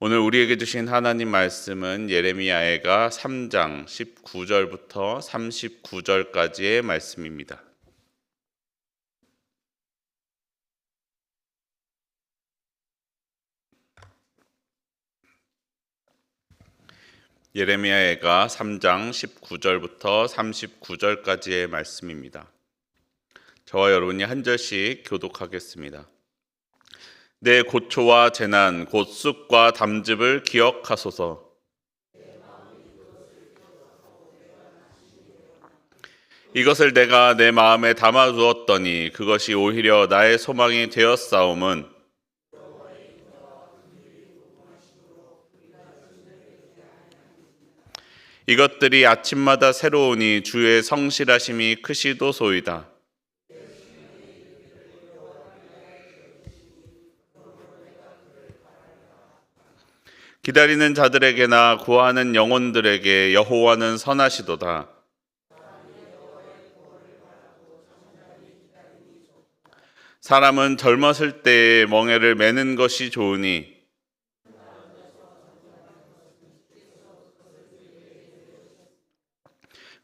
오늘 우리에게 주신 하나님 말씀은 예레미야애가 3장 19절부터 39절까지의 말씀입니다. 예레미야애가 3장 19절부터 39절까지의 말씀입니다. 저와 여러분이 한 절씩 교독하겠습니다. 내 고초와 재난 곧 쑥과 담즙을 기억하소서. 이것을 내가 내 마음에 담아두었더니 그것이 오히려 나의 소망이 되었사옴은 이것들이 아침마다 새로우니 주의 성실하심이 크시도소이다. 기다리는 자들에게나 구하는 영혼들에게 여호와는 선하시도다. 사람은 젊었을 때에 멍에를 매는 것이 좋으니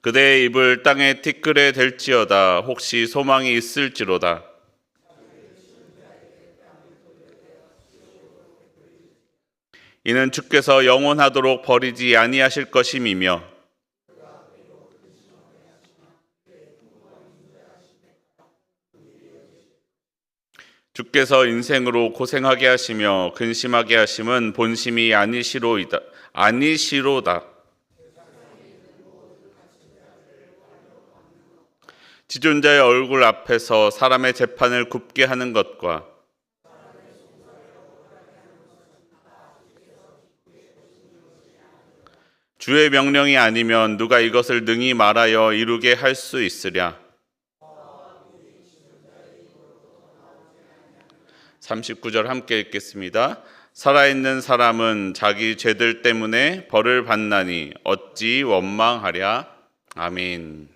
그대의 입을 땅에 티끌에 댈지어다. 혹시 소망이 있을지로다. 이는 주께서 영원하도록 버리지 아니하실 것임이며 주께서 인생으로 고생하게 하시며 근심하게 하심은 본심이 아니시로다. 지존자의 얼굴 앞에서 사람의 재판을 굽게 하는 것과 주의 명령이 아니면 누가 이것을 능히 말하여 이루게 할 수 있으랴. 39절 함께 읽겠습니다. 살아있는 사람은 자기 죄들 때문에 벌을 받나니 어찌 원망하랴. 아멘.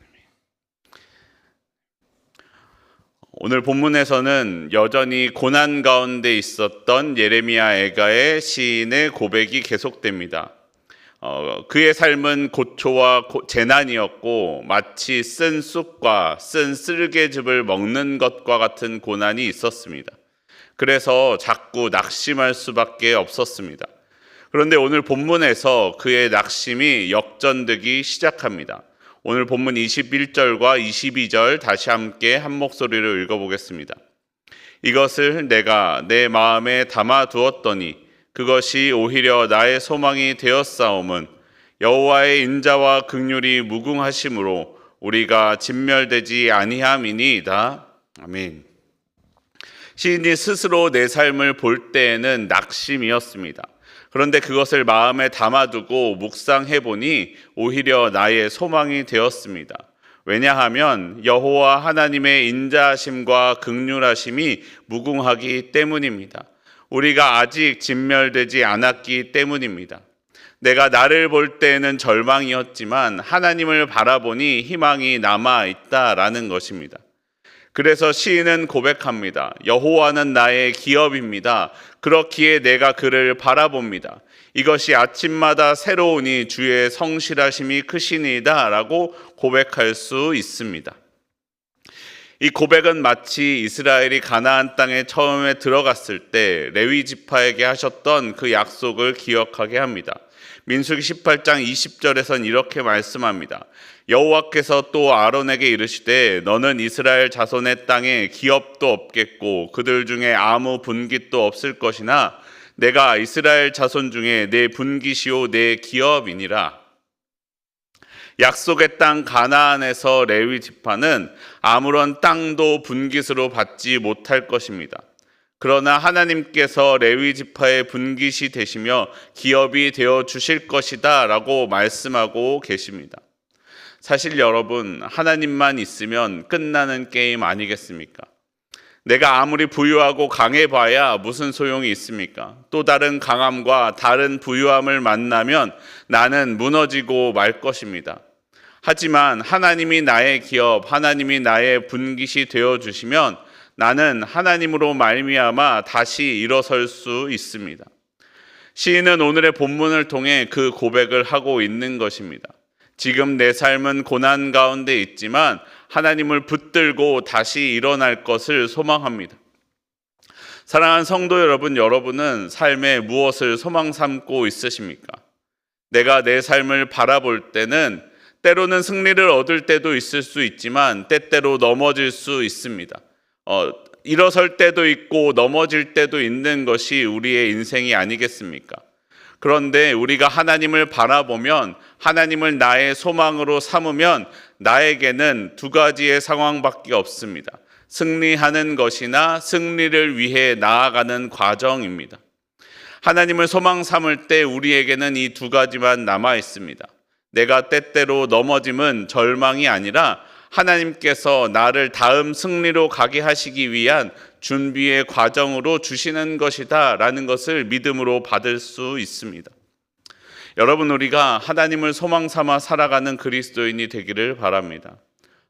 오늘 본문에서는 여전히 고난 가운데 있었던 예레미야 애가의 시인의 고백이 계속됩니다. 그의 삶은 고초와 재난이었고 마치 쓴 쑥과 쓴 쓸개즙을 먹는 것과 같은 고난이 있었습니다. 그래서 자꾸 낙심할 수밖에 없었습니다. 그런데 오늘 본문에서 그의 낙심이 역전되기 시작합니다. 오늘 본문 21절과 22절 다시 함께 한 목소리로 읽어보겠습니다. 이것을 내가 내 마음에 담아두었더니 그것이 오히려 나의 소망이 되었사옴은 여호와의 인자와 긍휼이 무궁하심으로 우리가 진멸되지 아니함이니이다. 아멘. 시인이 스스로 내 삶을 볼 때에는 낙심이었습니다. 그런데 그것을 마음에 담아두고 묵상해 보니 오히려 나의 소망이 되었습니다. 왜냐하면 여호와 하나님의 인자하심과 긍휼하심이 무궁하기 때문입니다. 우리가 아직 진멸되지 않았기 때문입니다. 내가 나를 볼 때에는 절망이었지만 하나님을 바라보니 희망이 남아 있다라는 것입니다. 그래서 시인은 고백합니다. 여호와는 나의 기업입니다. 그렇기에 내가 그를 바라봅니다. 이것이 아침마다 새로우니 주의 성실하심이 크시니이다 라고 고백할 수 있습니다. 이 고백은 마치 이스라엘이 가나안 땅에 처음에 들어갔을 때 레위 지파에게 하셨던 그 약속을 기억하게 합니다. 민수기 18장 20절에선 이렇게 말씀합니다. 여호와께서 또 아론에게 이르시되 너는 이스라엘 자손의 땅에 기업도 없겠고 그들 중에 아무 분깃도 없을 것이나 내가 이스라엘 자손 중에 내 분깃이요 내 기업이니라. 약속의 땅 가나안에서 레위 지파는 아무런 땅도 분깃으로 받지 못할 것입니다. 그러나 하나님께서 레위 지파의 분깃이 되시며 기업이 되어 주실 것이다 라고 말씀하고 계십니다. 사실 여러분, 하나님만 있으면 끝나는 게임 아니겠습니까? 내가 아무리 부유하고 강해봐야 무슨 소용이 있습니까? 또 다른 강함과 다른 부유함을 만나면 나는 무너지고 말 것입니다. 하지만 하나님이 나의 기업, 하나님이 나의 분깃이 되어주시면 나는 하나님으로 말미암아 다시 일어설 수 있습니다. 시인은 오늘의 본문을 통해 그 고백을 하고 있는 것입니다. 지금 내 삶은 고난 가운데 있지만 하나님을 붙들고 다시 일어날 것을 소망합니다. 사랑하는 성도 여러분, 여러분은 삶에 무엇을 소망 삼고 있으십니까? 내가 내 삶을 바라볼 때는 때로는 승리를 얻을 때도 있을 수 있지만 때때로 넘어질 수 있습니다. 일어설 때도 있고 넘어질 때도 있는 것이 우리의 인생이 아니겠습니까? 그런데 우리가 하나님을 바라보면, 하나님을 나의 소망으로 삼으면 나에게는 두 가지의 상황밖에 없습니다. 승리하는 것이나 승리를 위해 나아가는 과정입니다. 하나님을 소망 삼을 때 우리에게는 이 두 가지만 남아 있습니다. 내가 때때로 넘어짐은 절망이 아니라 하나님께서 나를 다음 승리로 가게 하시기 위한 준비의 과정으로 주시는 것이다 라는 것을 믿음으로 받을 수 있습니다. 여러분, 우리가 하나님을 소망 삼아 살아가는 그리스도인이 되기를 바랍니다.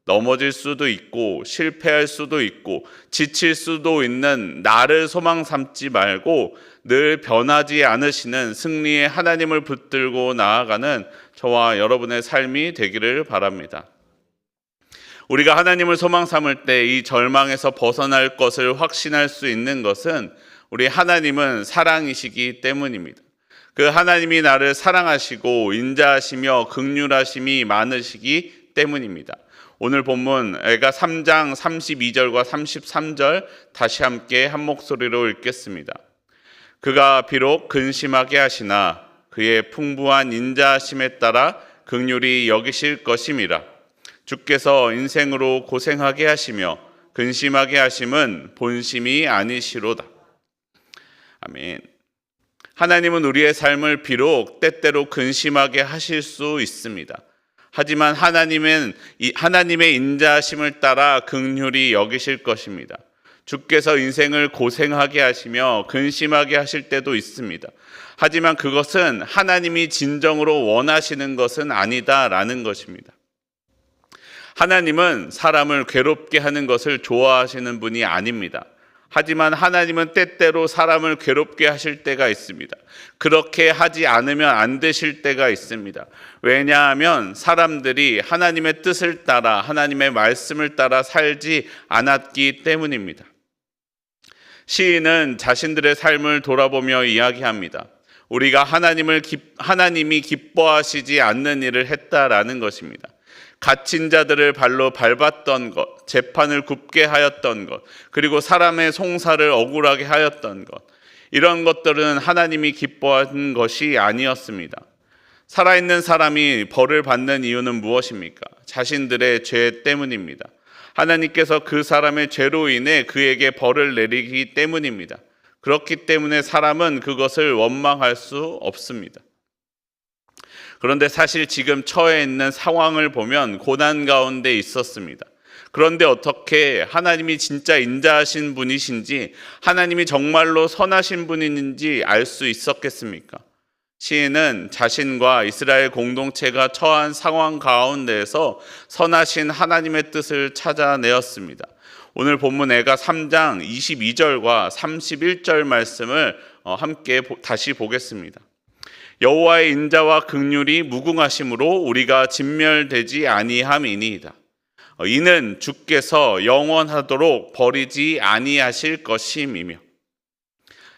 넘어질 수도 있고 실패할 수도 있고 지칠 수도 있는 나를 소망 삼지 말고 늘 변하지 않으시는 승리의 하나님을 붙들고 나아가는 저와 여러분의 삶이 되기를 바랍니다. 우리가 하나님을 소망 삼을 때 이 절망에서 벗어날 것을 확신할 수 있는 것은 우리 하나님은 사랑이시기 때문입니다. 그 하나님이 나를 사랑하시고 인자하시며 긍휼하심이 많으시기 때문입니다. 오늘 본문 애가 3장 32절과 33절 다시 함께 한 목소리로 읽겠습니다. 그가 비록 근심하게 하시나 그의 풍부한 인자하심에 따라 긍휼히 여기실 것임이라. 주께서 인생으로 고생하게 하시며 근심하게 하심은 본심이 아니시로다. 아멘. 하나님은 우리의 삶을 비록 때때로 근심하게 하실 수 있습니다. 하지만 하나님의 인자하심을 따라 긍휼히 여기실 것입니다. 주께서 인생을 고생하게 하시며 근심하게 하실 때도 있습니다. 하지만 그것은 하나님이 진정으로 원하시는 것은 아니다라는 것입니다. 하나님은 사람을 괴롭게 하는 것을 좋아하시는 분이 아닙니다. 하지만 하나님은 때때로 사람을 괴롭게 하실 때가 있습니다. 그렇게 하지 않으면 안 되실 때가 있습니다. 왜냐하면 사람들이 하나님의 뜻을 따라 하나님의 말씀을 따라 살지 않았기 때문입니다. 시인은 자신들의 삶을 돌아보며 이야기합니다. 우리가 하나님이 기뻐하시지 않는 일을 했다라는 것입니다. 갇힌 자들을 발로 밟았던 것, 재판을 굽게 하였던 것, 그리고 사람의 송사를 억울하게 하였던 것, 이런 것들은 하나님이 기뻐하는 것이 아니었습니다. 살아있는 사람이 벌을 받는 이유는 무엇입니까? 자신들의 죄 때문입니다. 하나님께서 그 사람의 죄로 인해 그에게 벌을 내리기 때문입니다. 그렇기 때문에 사람은 그것을 원망할 수 없습니다. 그런데 사실 지금 처해 있는 상황을 보면 고난 가운데 있었습니다. 그런데 어떻게 하나님이 진짜 인자하신 분이신지, 하나님이 정말로 선하신 분인지 알 수 있었겠습니까? 시인은 자신과 이스라엘 공동체가 처한 상황 가운데에서 선하신 하나님의 뜻을 찾아내었습니다. 오늘 본문 애가 3장 22절과 31절 말씀을 함께 다시 보겠습니다. 여호와의 인자와 긍휼이 무궁하심으로 우리가 진멸되지 아니함이니이다. 이는 주께서 영원하도록 버리지 아니하실 것임이며.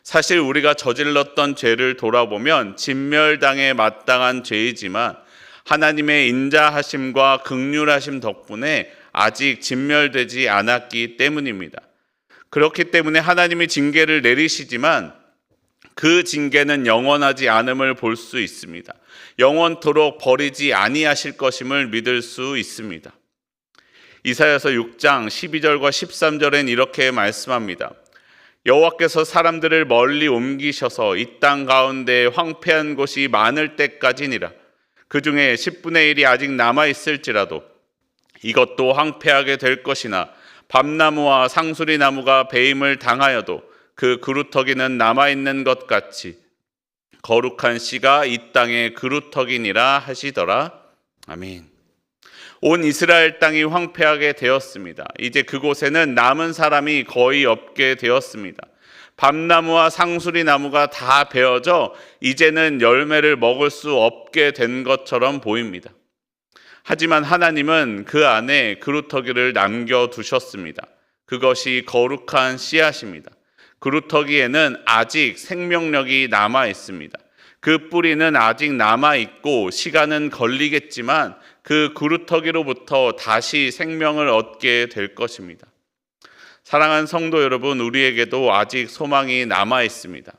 사실 우리가 저질렀던 죄를 돌아보면 진멸당에 마땅한 죄이지만 하나님의 인자하심과 긍휼하심 덕분에 아직 진멸되지 않았기 때문입니다. 그렇기 때문에 하나님이 징계를 내리시지만 그 징계는 영원하지 않음을 볼 수 있습니다. 영원토록 버리지 아니하실 것임을 믿을 수 있습니다. 이사야서 6장 12절과 13절엔 이렇게 말씀합니다. 여호와께서 사람들을 멀리 옮기셔서 이 땅 가운데 황폐한 곳이 많을 때까지니라. 그 중에 10분의 1이 아직 남아있을지라도 이것도 황폐하게 될 것이나 밤나무와 상수리 나무가 배임을 당하여도 그 그루터기는 남아있는 것 같이 거룩한 씨가 이 땅의 그루터기니라 하시더라. 아멘. 온 이스라엘 땅이 황폐하게 되었습니다. 이제 그곳에는 남은 사람이 거의 없게 되었습니다. 밤나무와 상수리 나무가 다 베어져 이제는 열매를 먹을 수 없게 된 것처럼 보입니다. 하지만 하나님은 그 안에 그루터기를 남겨두셨습니다. 그것이 거룩한 씨앗입니다. 그루터기에는 아직 생명력이 남아 있습니다. 그 뿌리는 아직 남아 있고 시간은 걸리겠지만 그 그루터기로부터 다시 생명을 얻게 될 것입니다. 사랑하는 성도 여러분, 우리에게도 아직 소망이 남아 있습니다.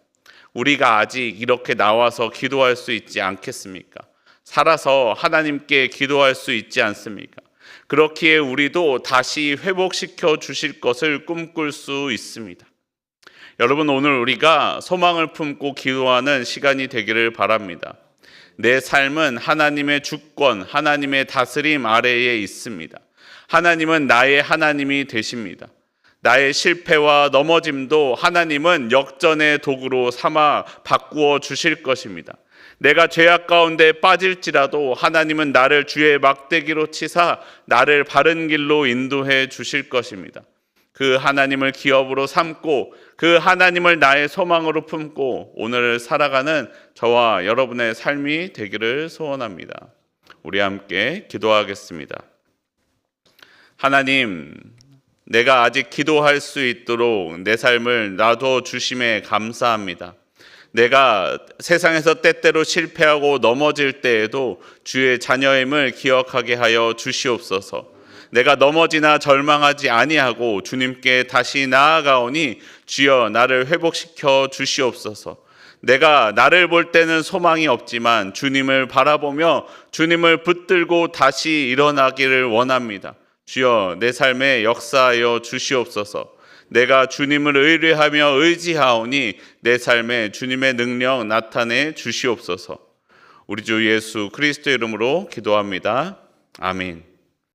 우리가 아직 이렇게 나와서 기도할 수 있지 않겠습니까? 살아서 하나님께 기도할 수 있지 않습니까? 그렇기에 우리도 다시 회복시켜 주실 것을 꿈꿀 수 있습니다. 여러분, 오늘 우리가 소망을 품고 기도하는 시간이 되기를 바랍니다. 내 삶은 하나님의 주권, 하나님의 다스림 아래에 있습니다. 하나님은 나의 하나님이 되십니다. 나의 실패와 넘어짐도 하나님은 역전의 도구로 삼아 바꾸어 주실 것입니다. 내가 죄악 가운데 빠질지라도 하나님은 나를 주의 막대기로 치사 나를 바른 길로 인도해 주실 것입니다. 그 하나님을 기업으로 삼고 그 하나님을 나의 소망으로 품고 오늘을 살아가는 저와 여러분의 삶이 되기를 소원합니다. 우리 함께 기도하겠습니다. 하나님, 내가 아직 기도할 수 있도록 내 삶을 놔둬 주심에 감사합니다. 내가 세상에서 때때로 실패하고 넘어질 때에도 주의 자녀임을 기억하게 하여 주시옵소서. 내가 넘어지나 절망하지 아니하고 주님께 다시 나아가오니 주여 나를 회복시켜 주시옵소서. 내가 나를 볼 때는 소망이 없지만 주님을 바라보며 주님을 붙들고 다시 일어나기를 원합니다. 주여 내 삶에 역사하여 주시옵소서. 내가 주님을 의뢰하며 의지하오니 내 삶에 주님의 능력 나타내 주시옵소서. 우리 주 예수 그리스도의 이름으로 기도합니다. 아멘.